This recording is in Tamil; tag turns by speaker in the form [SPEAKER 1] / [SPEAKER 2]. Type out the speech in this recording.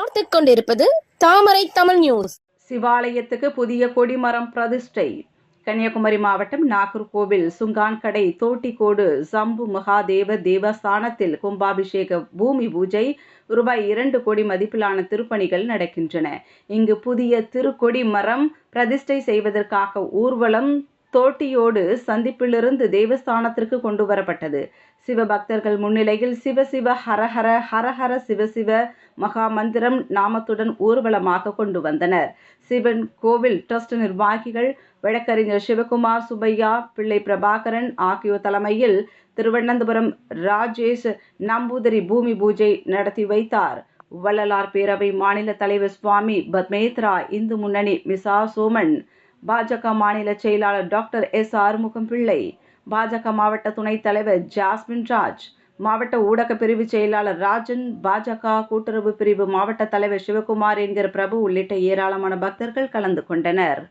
[SPEAKER 1] பார்த்துக் கொண்டிருப்பது தாமரை தமிழ் நியூஸ்.
[SPEAKER 2] சிவாலயத்துக்கு புதிய கொடிமரம் பிரதிஷ்டை. கன்னியாகுமரி மாவட்டம் நாகர்கோவில் சுங்கான்கடை தோட்டிக்கோடு சம்பு மகாதேவ தேவஸ்தானத்தில் கும்பாபிஷேக பூமி பூஜை ரூபாய் 2 கோடி மதிப்பிலான திருப்பணிகள் நடக்கின்றன. இங்கு புதிய திருக்கொடி மரம் பிரதிஷ்டை செய்வதற்காக ஊர்வலம் தோட்டியோடு சந்திப்பிலிருந்து தேவஸ்தானத்திற்கு கொண்டு வரப்பட்டது. சிவபக்தர்கள் முன்னிலையில் சிவசிவ ஹரஹர ஹரஹர சிவசிவ மகா மந்திரம் நாமத்துடன் ஊர்வலமாக கொண்டு வந்தனர். சிவன் கோவில் ட்ரஸ்ட் நிர்வாகிகள் வழக்கறிஞர் சிவகுமார், சுப்பையா, பிள்ளை பிரபாகரன் ஆகியோர் தலைமையில் திருவனந்தபுரம் ராஜேஷ் நம்பூதிரி பூமி பூஜை நடத்தி வைத்தார். வள்ளலார் பேரவை மாநில தலைவர் சுவாமி பத்மேத்ரா, இந்து முன்னணி மிசா சோமன், பாஜக மாநில செயலாளர் டாக்டர் எஸ் ஆறுமுகம் பிள்ளை, பாஜக மாவட்ட துணைத் தலைவர் ஜாஸ்மின் ராஜ், மாவட்ட ஊடக பிரிவு செயலாளர் ராஜன், பாஜக கூட்டுறவு பிரிவு மாவட்ட தலைவர் சிவகுமார் என்கிற பிரபு உள்ளிட்ட ஏராளமான பக்தர்கள் கலந்து கொண்டனர்.